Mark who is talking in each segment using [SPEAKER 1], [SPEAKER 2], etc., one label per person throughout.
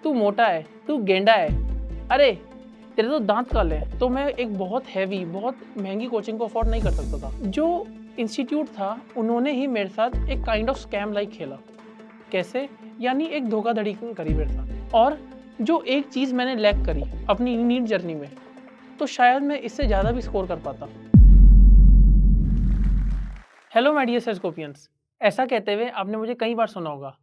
[SPEAKER 1] तू मोटा है, तू गेंडा है, अरे तेरे तो दांत काले हैं। तो मैं एक बहुत हैवी, बहुत महंगी कोचिंग को अफोर्ड नहीं कर सकता था। जो इंस्टीट्यूट था उन्होंने ही मेरे साथ एक काइंड ऑफ स्कैम लाइक खेला। कैसे? यानी एक धोखाधड़ी करी मेरे साथ। और जो एक चीज़ मैंने लैक करी अपनी नीट जर्नी में, तो शायद मैं इससे ज़्यादा भी स्कोर कर पाता। हेलो माय डियर स्कॉर्पियंस, ऐसा कहते हुए आपने मुझे कई बार सुना होगा,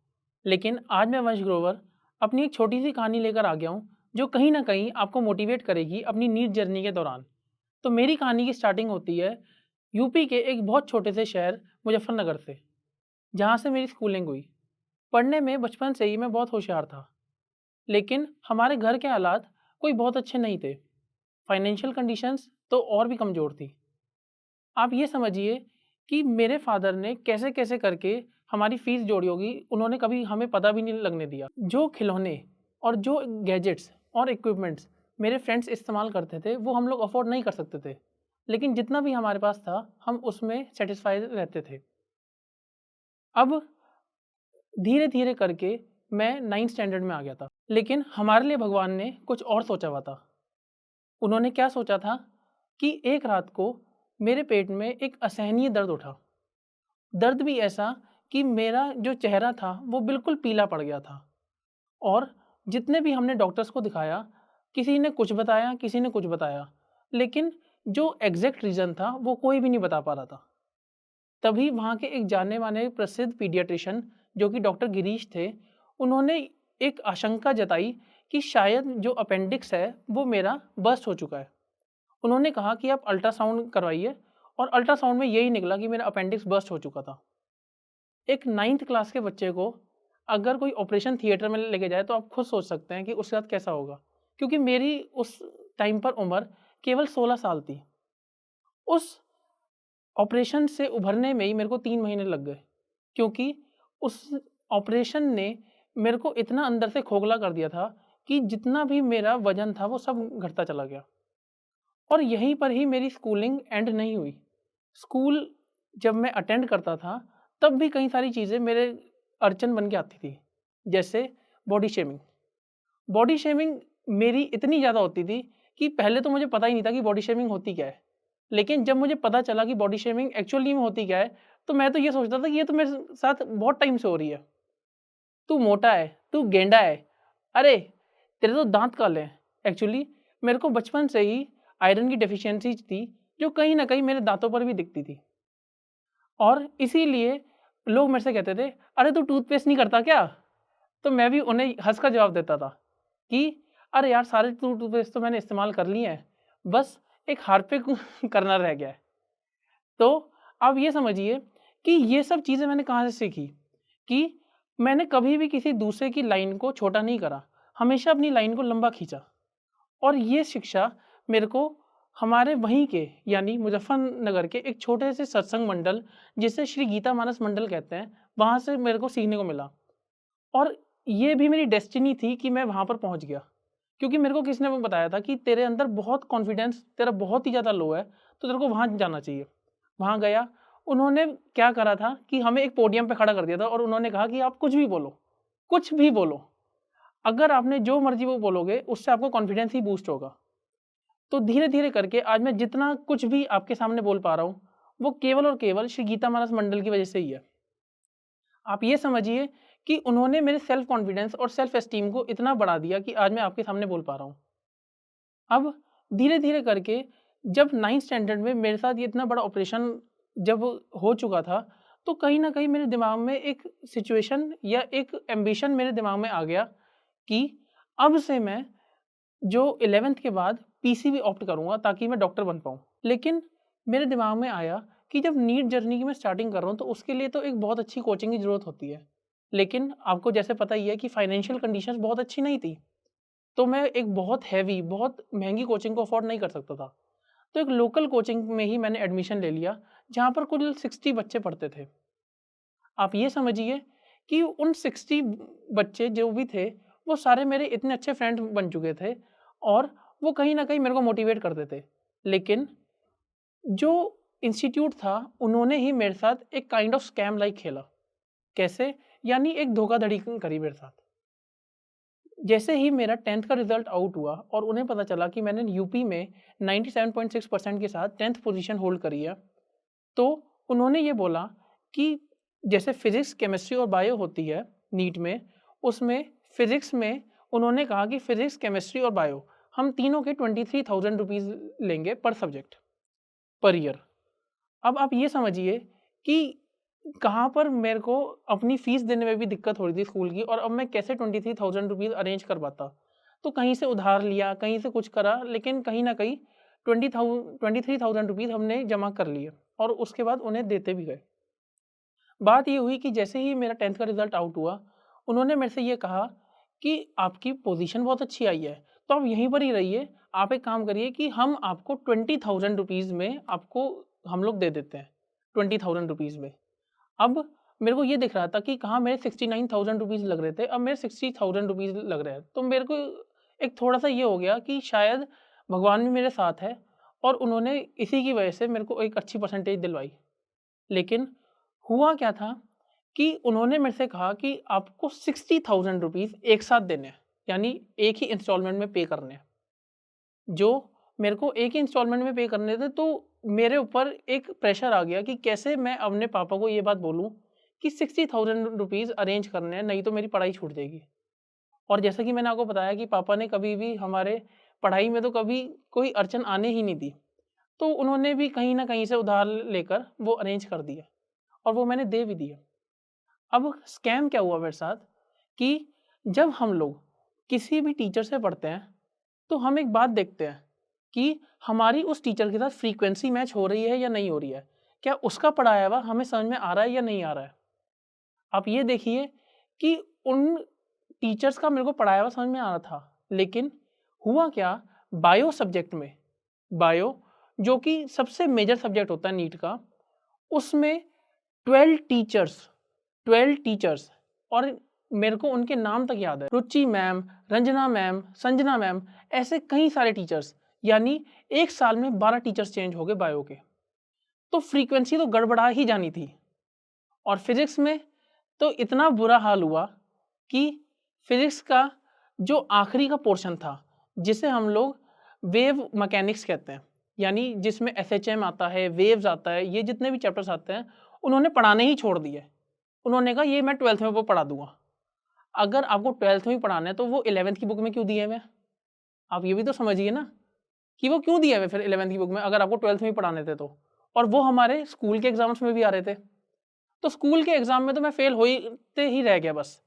[SPEAKER 1] लेकिन आज मैं वंश ग्रोवर अपनी एक छोटी सी कहानी लेकर आ गया हूँ जो कहीं ना कहीं आपको मोटिवेट करेगी अपनी नीट जर्नी के दौरान। तो मेरी कहानी की स्टार्टिंग होती है यूपी के एक बहुत छोटे से शहर मुजफ्फरनगर से, जहाँ से मेरी स्कूलिंग हुई। पढ़ने में बचपन से ही मैं बहुत होशियार था, लेकिन हमारे घर के हालात कोई बहुत अच्छे नहीं थे। फाइनेंशियल कंडीशंस तो और भी कमज़ोर थी। आप ये समझिए कि मेरे फादर ने कैसे कैसे करके हमारी फीस जोड़ी होगी, उन्होंने कभी हमें पता भी नहीं लगने दिया। जो खिलौने और जो गैजेट्स और इक्विपमेंट्स मेरे फ्रेंड्स इस्तेमाल करते थे वो हम लोग अफोर्ड नहीं कर सकते थे, लेकिन जितना भी हमारे पास था हम उसमें सेटिस्फाइड रहते थे। अब धीरे धीरे करके मैं 9th स्टैंडर्ड में आ गया था, लेकिन हमारे लिए भगवान ने कुछ और सोचा हुआ था। उन्होंने क्या सोचा था कि एक रात को मेरे पेट में एक असहनीय दर्द उठा। दर्द भी ऐसा कि मेरा जो चेहरा था वो बिल्कुल पीला पड़ गया था। और जितने भी हमने डॉक्टर्स को दिखाया, किसी ने कुछ बताया, किसी ने कुछ बताया, लेकिन जो एग्जैक्ट रीज़न था वो कोई भी नहीं बता पा रहा था। तभी वहाँ के एक जाने माने प्रसिद्ध पीडियाट्रिशियन जो कि डॉक्टर गिरीश थे, उन्होंने एक आशंका जताई कि शायद जो अपेंडिक्स है वो मेरा बर्स्ट हो चुका है। उन्होंने कहा कि आप अल्ट्रासाउंड करवाइए, और अल्ट्रासाउंड में यही निकला कि मेरा अपेंडिक्स बर्स्ट हो चुका था। एक 9th क्लास के बच्चे को अगर कोई ऑपरेशन थिएटर में लेके जाए तो आप खुद सोच सकते हैं कि उसके साथ कैसा होगा, क्योंकि मेरी उस टाइम पर उम्र केवल 16 साल थी। उस ऑपरेशन से उभरने में ही मेरे को 3 महीने लग गए, क्योंकि उस ऑपरेशन ने मेरे को इतना अंदर से खोखला कर दिया था कि जितना भी मेरा वज़न था वो सब घटता चला गया। और यहीं पर ही मेरी स्कूलिंग एंड नहीं हुई। स्कूल जब मैं अटेंड करता था, तब भी कई सारी चीज़ें मेरे अड़चन बन के आती थी। जैसे बॉडी शेमिंग। बॉडी शेमिंग मेरी इतनी ज़्यादा होती थी कि पहले तो मुझे पता ही नहीं था कि बॉडी शेमिंग होती क्या है। लेकिन जब मुझे पता चला कि बॉडी शेमिंग एक्चुअली में होती क्या है, तो मैं तो ये सोचता था कि ये तो मेरे साथ बहुत टाइम से हो रही है। तू मोटा है, तू गेंडा है, अरे तेरे तो दाँत काले हैं। एक्चुअली मेरे को बचपन से ही आयरन की डेफिशिएंसी थी, जो कहीं न कहीं मेरे दाँतों पर भी दिखती थी। और इसीलिए लोग मेरे से कहते थे, "अरे तू टूथपेस्ट नहीं करता क्या?" तो मैं भी उन्हें हँस कर जवाब देता था कि अरे यार, सारे टूथपेस्ट तो मैंने इस्तेमाल कर लिए हैं, बस एक हार्पिक करना रह गया है। तो आप ये समझिए कि ये सब चीज़ें मैंने कहाँ से सीखी कि मैंने कभी भी किसी दूसरे की लाइन को छोटा नहीं करा, हमेशा अपनी लाइन को लंबा खींचा। और ये शिक्षा मेरे को हमारे वहीं के यानी मुज़फ्फ़रनगर के एक छोटे से सत्संग मंडल, जिसे श्री गीता मानस मंडल कहते हैं, वहाँ से मेरे को सीखने को मिला। और ये भी मेरी डेस्टिनी थी कि मैं वहाँ पर पहुँच गया, क्योंकि मेरे को किसी ने वो बताया था कि तेरे अंदर बहुत कॉन्फिडेंस, तेरा बहुत ही ज़्यादा लो है, तो तेरे को वहाँ जाना चाहिए। वहाँ गया, उन्होंने क्या करा था कि हमें एक पोडियम पे खड़ा कर दिया था और उन्होंने कहा कि आप कुछ भी बोलो, कुछ भी बोलो। अगर आपने जो मर्ज़ी वो बोलोगे, उससे आपको कॉन्फिडेंस ही बूस्ट होगा। तो धीरे-धीरे करके आज मैं जितना कुछ भी आपके सामने बोल पा रहा हूँ, वो केवल और केवल श्री गीता मानस मंडल की वजह से ही है। आप ये समझिए कि उन्होंने मेरे सेल्फ कॉन्फिडेंस और सेल्फ एस्टीम को इतना बढ़ा दिया कि आज मैं आपके सामने बोल पा रहा हूँ। अब धीरे-धीरे करके जब 9th स्टैंडर्ड में मेरे साथ ये इतना बड़ा ऑपरेशन जब हो चुका था, तो कहीं न कहीं मेरे दिमाग में एक सिचुएशन या एक एम्बिशन मेरे दिमाग में आ गया कि अब से मैं जो 11th के बाद पीसीबी ऑप्ट करूँगा ताकि मैं डॉक्टर बन पाऊँ। लेकिन मेरे दिमाग में आया कि जब नीट जर्नी की मैं स्टार्टिंग कर रहा हूँ, तो उसके लिए तो एक बहुत अच्छी कोचिंग की ज़रूरत होती है। लेकिन आपको जैसे पता ही है कि फाइनेंशियल कंडीशंस बहुत अच्छी नहीं थी। तो मैं एक बहुत हैवी, बहुत महँगी कोचिंग को अफ़ोर्ड नहीं कर सकता था। तो एक लोकल कोचिंग में ही मैंने एडमिशन ले लिया, जहाँ पर कुल 60 बच्चे पढ़ते थे। आप ये समझिए कि उन 60 बच्चे जो भी थे, वो सारे मेरे इतने अच्छे फ्रेंड बन चुके थे और वो कहीं न कहीं मेरे को मोटिवेट करते थे। लेकिन जो इंस्टीट्यूट था, उन्होंने ही मेरे साथ एक काइंड ऑफ स्कैम लाइक खेला। कैसे? यानी एक धोखाधड़ी करी मेरे साथ। जैसे ही मेरा 10th का रिज़ल्ट आउट हुआ और उन्हें पता चला कि मैंने यूपी में 97.6% के साथ 10th पोज़ीशन होल्ड करी है, तो उन्होंने ये बोला कि जैसे फ़िज़िक्स, केमिस्ट्री और बायो होती है नीट में, उसमें फ़िज़िक्स में उन्होंने कहा कि फ़िज़िक्स, केमिस्ट्री और बायो हम तीनों के 23,000 रुपीज़ लेंगे पर सब्जेक्ट, पर ईयर। अब आप ये समझिए कि कहाँ पर मेरे को अपनी फ़ीस देने में भी दिक्कत हो रही थी स्कूल की और अब मैं कैसे 23,000 रुपीज़ अरेंज कर पाता। तो कहीं से उधार लिया, कहीं से कुछ करा, लेकिन कहीं न कहीं 23,000 रुपीज़ हमने जमा कर लिए और उसके बाद उन्हें देते भी गए। बात ये हुई कि जैसे ही मेरा 10th का रिज़ल्ट आउट हुआ, उन्होंने मेरे से ये कहा कि आपकी पोज़ीशन बहुत अच्छी आई है, तो आप यहीं पर ही रहिए। आप एक काम करिए कि हम आपको 20,000 रुपीज़ में आपको हम लोग दे देते हैं, 20,000 रुपीज़ में। अब मेरे को ये दिख रहा था कि कहाँ मेरे 69,000 रुपीज़ लग रहे थे, अब मेरे 60,000 रुपीज़ लग रहे हैं। तो मेरे को एक थोड़ा-सा ये हो गया कि शायद भगवान भी मेरे साथ है और उन्होंने इसी की वजह से मेरे को एक अच्छी परसेंटेज दिलवाई। लेकिन हुआ क्या था कि उन्होंने मेरे से कहा कि आपको 60,000 रुपीज़ एक साथ देने हैं, यानी एक ही इंस्टॉलमेंट में पे करने हैं। जो मेरे को एक ही इंस्टॉलमेंट में पे करने थे, तो मेरे ऊपर एक प्रेशर आ गया कि कैसे मैं अपने पापा को ये बात बोलूँ कि 60,000 रुपीज़ अरेंज करने हैं, नहीं तो मेरी पढ़ाई छूट जाएगी। और जैसा कि मैंने आपको बताया कि पापा ने कभी भी हमारे पढ़ाई में तो कभी कोई अड़चन आने ही नहीं दी। तो उन्होंने भी कहीं न कहीं से उधार लेकर वो अरेंज कर दिया और वो मैंने दे भी दिया। अब स्कैम क्या हुआ मेरे साथ कि जब हम लोग किसी भी टीचर से पढ़ते हैं, तो हम एक बात देखते हैं कि हमारी उस टीचर के साथ फ्रीक्वेंसी मैच हो रही है या नहीं हो रही है। क्या उसका पढ़ाया हुआ हमें समझ में आ रहा है या नहीं आ रहा है? आप ये देखिए कि उन टीचर्स का मेरे को पढ़ाया हुआ समझ में आ रहा था, लेकिन हुआ क्या बायो सब्जेक्ट में, बायो जो कि सबसे मेजर सब्जेक्ट होता है नीट का, उसमें 12 टीचर्स 12 टीचर्स और मेरे को उनके नाम तक याद है। Ruchi ma'am, Ranjana ma'am, Sanjana ma'am, ऐसे कई सारे टीचर्स, यानी 1 साल में 12 टीचर्स चेंज हो गए बायो के। तो फ्रीक्वेंसी तो गड़बड़ा ही जानी थी। और फिज़िक्स में तो इतना बुरा हाल हुआ कि फिज़िक्स का जो आखिरी का पोर्शन था, जिसे हम लोग वेव मैकेनिक्स कहते हैं, यानी जिसमें एसएचएम आता है, वेव्स आता है, ये जितने भी चैप्टर्स आते हैं, उन्होंने पढ़ाने ही छोड़ दिए। उन्होंने कहा ये मैं 12th में वो पढ़ा दूँगा। अगर आपको 12th में ही पढ़ाना है तो वो 11th की बुक में क्यों दिए हुए हैं? आप ये भी तो समझिए ना कि वो क्यों दिए हुए फिर 11th की बुक में अगर आपको 12th में ही पढ़ाने थे तो? और वो हमारे स्कूल के एग्ज़ाम्स में भी आ रहे थे। तो स्कूल के एग्ज़ाम में तो मैं फ़ेल होते ही रह गया बस।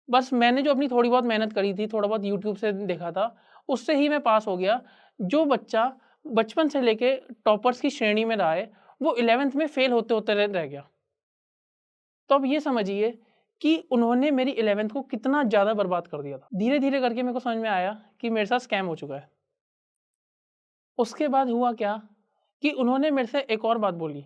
[SPEAKER 1] बस मैंने जो अपनी थोड़ी बहुत मेहनत करी थी, थोड़ा बहुत यूट्यूब से देखा था, उससे ही मैं पास हो गया। जो बच्चा बचपन से लेके टॉपर्स की श्रेणी में रहा है, वो 11th में फ़ेल होते-होते रह गया। तो अब ये समझिए कि उन्होंने मेरी 11th को कितना ज़्यादा बर्बाद कर दिया था। धीरे-धीरे करके मेरे को समझ में आया कि मेरे साथ स्कैम हो चुका है। उसके बाद हुआ क्या कि उन्होंने मेरे से एक और बात बोली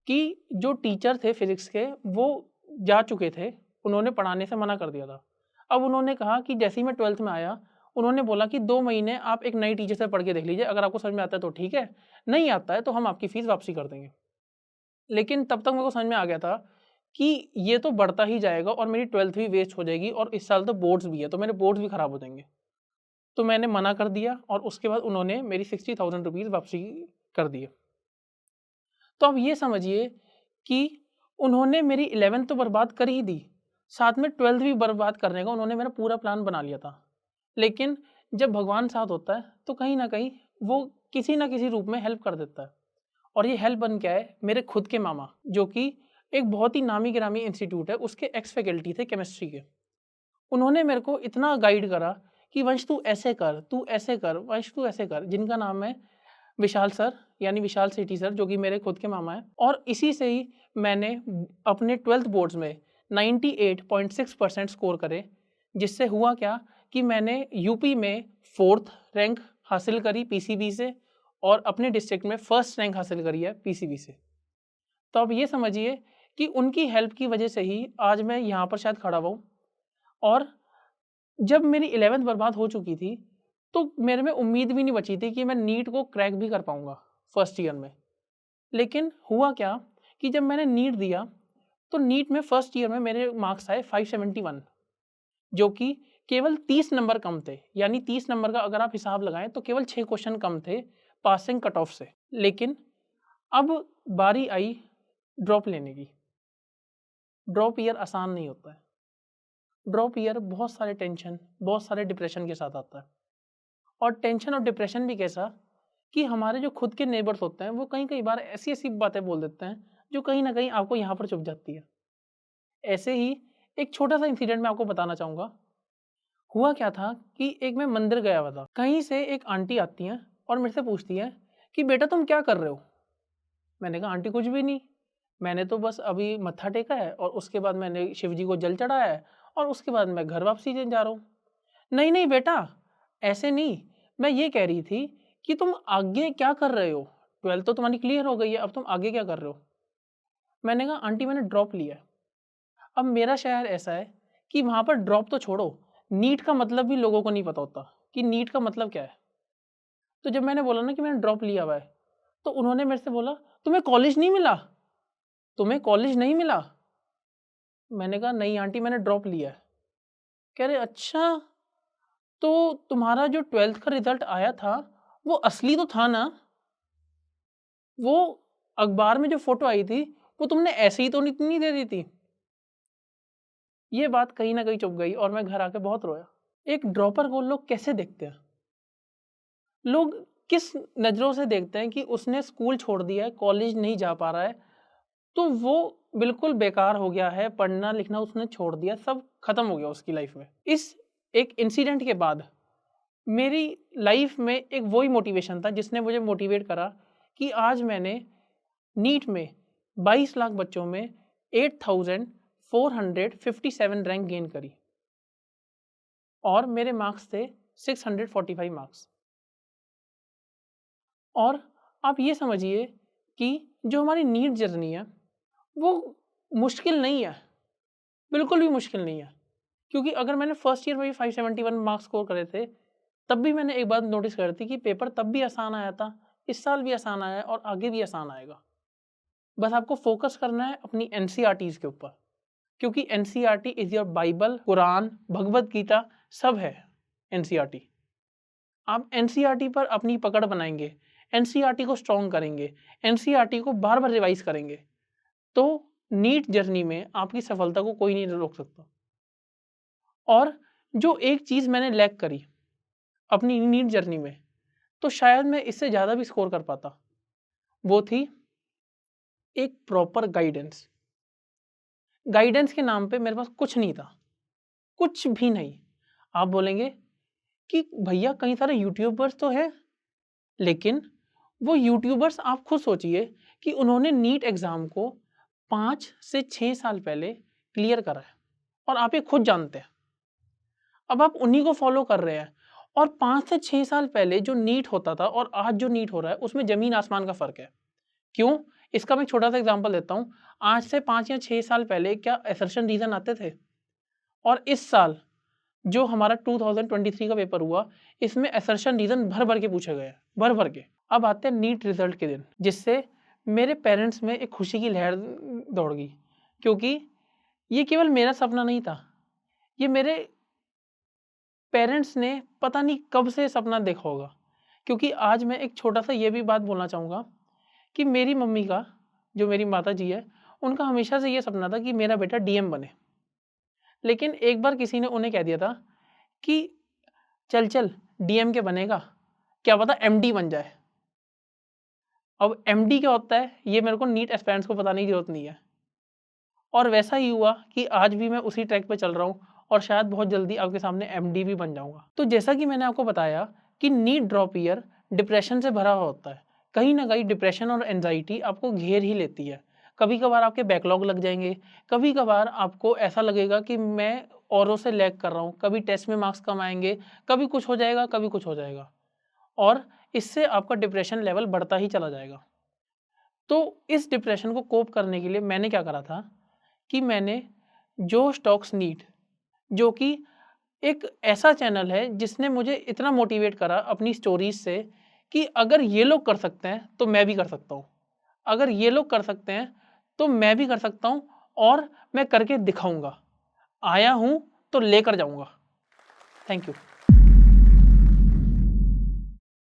[SPEAKER 1] कि जो टीचर थे फिज़िक्स के वो जा चुके थे, उन्होंने पढ़ाने से मना कर दिया था। अब उन्होंने कहा कि जैसे ही मैं 12th में आया, उन्होंने बोला कि 2 महीने आप एक नई टीचर से पढ़ के देख लीजिए, अगर आपको समझ में आता है तो ठीक है, नहीं आता है तो हम आपकी फ़ीस वापसी कर देंगे। लेकिन तब तक मेरे को समझ में आ गया था कि ये तो बढ़ता ही जाएगा और मेरी 12th भी वेस्ट हो जाएगी और इस साल तो बोर्ड्स भी है, तो मेरे बोर्ड्स भी खराब हो जाएँगे। तो मैंने मना कर दिया और उसके बाद उन्होंने मेरी 60,000 रुपीज़ वापसी कर दिए। तो अब ये समझिए कि उन्होंने मेरी 11th तो बर्बाद कर ही दी, साथ में 12th भी बर्बाद करने का उन्होंने मेरा पूरा प्लान बना लिया था। लेकिन जब भगवान साथ होता है, तो कहीं न कहीं वो किसी न किसी रूप में हेल्प कर देता है। और ये हेल्प बन क्या है, मेरे खुद के मामा, जो कि एक बहुत ही नामी-गिरामी इंस्टीट्यूट है, उसके एक्स फैकल्टी थे केमिस्ट्री के। उन्होंने मेरे को इतना गाइड करा कि वंश तू ऐसे कर, तू ऐसे कर, वंश तू ऐसे कर, जिनका नाम है विशाल सर, यानी विशाल सेठी सर, जो कि मेरे खुद के मामा हैं। और इसी से ही मैंने अपने 12th बोर्ड्स में 98.6% स्कोर करे, जिससे हुआ क्या कि मैंने यूपी में 4th रैंक हासिल करी पीसीबी से और अपने डिस्ट्रिक्ट में फर्स्ट रैंक हासिल करी है पीसीबी से। तो अब ये समझिए कि उनकी हेल्प की वजह से ही आज मैं यहाँ पर शायद खड़ा हुआ हूँ। और जब मेरी 11th बर्बाद हो चुकी थी, तो मेरे में उम्मीद भी नहीं बची थी कि मैं नीट को क्रैक भी कर पाऊँगा फर्स्ट ईयर में। लेकिन हुआ क्या कि जब मैंने नीट दिया, तो नीट में फर्स्ट ईयर में मेरे मार्क्स आए 571, जो कि केवल 30 नंबर कम थे, यानी 30 नंबर का अगर आप हिसाब लगाएं तो केवल 6 क्वेश्चन कम थे पासिंग कट ऑफ से। लेकिन अब बारी आई ड्रॉप लेने की। ड्रॉप ईयर आसान नहीं होता है। ड्रॉप ईयर बहुत सारे टेंशन, बहुत सारे डिप्रेशन के साथ आता है। और टेंशन और डिप्रेशन भी कैसा कि हमारे जो खुद के नेबर्स होते हैं वो कई बार ऐसी ऐसी बातें बोल देते हैं जो कहीं ना कहीं आपको यहाँ पर चुभ जाती है। ऐसे ही एक छोटा सा इंसिडेंट मैं आपको बताना चाहूँगा। हुआ क्या था कि एक मैं मंदिर गया हुआ था, कहीं से एक आंटी आती हैं और मेरे से पूछती है कि बेटा तुम क्या कर रहे हो। मैंने कहा आंटी कुछ भी नहीं, मैंने तो बस अभी मत्था टेका है और उसके बाद मैंने शिव जी को जल चढ़ाया है और उसके बाद मैं घर वापसी जा रहा हूँ। नहीं नहीं बेटा, ऐसे नहीं, मैं ये कह रही थी कि तुम आगे क्या कर रहे हो। 12th तो तुम्हारी क्लियर हो गई है, अब तुम आगे क्या कर रहे हो। मैंने कहा आंटी मैंने ड्रॉप लिया है। अब मेरा शहर ऐसा है कि वहाँ पर ड्रॉप तो छोड़ो, नीट का मतलब भी लोगों को नहीं पता होता कि नीट का मतलब क्या है। तो जब मैंने बोला ना कि मैंने ड्रॉप लिया हुआ है, तो उन्होंने मेरे से बोला तुम्हें कॉलेज नहीं मिला, तुम्हें कॉलेज नहीं मिला। मैंने कहा नहीं आंटी मैंने ड्रॉप लिया है। कह रहे अच्छा, तो तुम्हारा जो 12th का रिजल्ट आया था वो असली तो था ना, वो अखबार में जो फोटो आई थी वो तुमने ऐसे ही तो नहीं दे दी थी। ये बात कहीं ना कहीं चुप गई और मैं घर आके बहुत रोया। एक ड्रॉपर को लोग कैसे देखते हैं, लोग किस नज़रों से देखते हैं कि उसने स्कूल छोड़ दिया है, कॉलेज नहीं जा पा रहा है, तो वो बिल्कुल बेकार हो गया है, पढ़ना लिखना उसने छोड़ दिया, सब खत्म हो गया उसकी लाइफ में। इस एक इंसिडेंट के बाद मेरी लाइफ में एक वही मोटिवेशन था जिसने मुझे मोटिवेट करा कि आज मैंने नीट में 22 लाख बच्चों में 8457 रैंक गेन करी और मेरे मार्क्स थे 645 मार्क्स। और आप ये समझिए कि जो हमारी नीट जर्नी है वो मुश्किल नहीं है, बिल्कुल भी मुश्किल नहीं है। क्योंकि अगर मैंने फर्स्ट ईयर में भी 571 मार्क्स स्कोर करे थे, तब भी मैंने एक बात नोटिस करी थी कि पेपर तब भी आसान आया था, इस साल भी आसान आया है और आगे भी आसान आएगा। बस आपको फोकस करना है अपनी एनसीईआरटीज़ के ऊपर, क्योंकि NCERT is your bible, Quran, Bhagavad Gita सब है एनसीईआरटी। आप एनसीईआरटी पर अपनी पकड़ बनाएंगे, एनसीईआरटी को स्ट्रॉन्ग करेंगे, एनसीईआरटी को बार बार रिवाइज करेंगे, तो नीट जर्नी में आपकी सफलता को कोई नहीं रोक सकता। और जो एक चीज़ मैंने लैक करी अपनी नीट जर्नी में, तो शायद मैं इससे ज़्यादा भी स्कोर कर पाता, वो थी एक प्रॉपर गाइडेंस। गाइडेंस के नाम पे मेरे पास कुछ नहीं था, कुछ भी नहीं। आप बोलेंगे कि भैया कई सारे यूट्यूबर्स तो हैं, लेकिन वो यूट्यूबर्स आप खुद सोचिए कि उन्होंने नीट एग्ज़ाम को 5 से 6 साल पहले क्लियर करा है और आप ये खुद जानते हैं। अब आप उन्हीं को फॉलो कर रहे हैं और 5 से 6 साल पहले जो नीट होता था और आज जो नीट हो रहा है उसमें ज़मीन आसमान का फ़र्क है। क्यों? इसका मैं एक छोटा सा एग्जांपल देता हूँ। आज से 5 या 6 साल पहले क्या असर्शन रीज़न आते थे? और इस साल जो हमारा 2023 का पेपर हुआ, इसमें असर्शन रीज़न भर-भर के पूछे गए हैं, भर-भर के। अब आते हैं नीट रिज़ल्ट के दिन, जिससे मेरे पेरेंट्स में एक खुशी की लहर दौड़ गई, क्योंकि ये केवल मेरा सपना नहीं था, ये मेरे पेरेंट्स ने पता नहीं कब से सपना देखा होगा। क्योंकि आज मैं एक छोटा-सा ये भी बात बोलना चाहूँगा कि मेरी मम्मी का, जो मेरी माताजी है, उनका हमेशा से ये सपना था कि मेरा बेटा डीएम बने। लेकिन एक बार किसी ने उन्हें कह दिया था कि चल डीएम के बनेगा, क्या पता एमडी बन जाए। अब एमडी क्या होता है ये मेरे को नीट एस्पिरेंट्स को बताने की ज़रूरत नहीं है। और वैसा ही हुआ कि आज भी मैं उसी ट्रैक पे चल रहा हूँ और शायद बहुत जल्दी आपके सामने एमडी भी बन जाऊँगा। तो जैसा कि मैंने आपको बताया कि नीट ड्रॉप ईयर डिप्रेशन से भरा हुआ होता है। कहीं न कहीं डिप्रेशन और एंग्ज़ायटी आपको घेर ही लेती है। कभी-कभार आपके बैकलॉग लग जाएँगे, कभी-कभार आपको ऐसा लगेगा कि मैं औरों से लैग कर रहा हूँ, कभी टेस्ट में मार्क्स कम आएँगे, कभी कुछ हो जाएगा, कभी कुछ हो जाएगा और इससे आपका डिप्रेशन लेवल बढ़ता ही चला जाएगा। तो इस डिप्रेशन को कोप करने के लिए मैंने क्या करा था कि मैंने जोश टॉक्स नीट, जो कि एक ऐसा चैनल है जिसने मुझे इतना मोटिवेट करा अपनी स्टोरीज़ से कि अगर ये लोग कर सकते हैं तो मैं भी कर सकता हूँ। अगर ये लोग कर सकते हैं तो मैं भी कर सकता हूँ और मैं करके दिखाऊँगा। आया हूँ तो लेकर जाऊँगा। Thank you.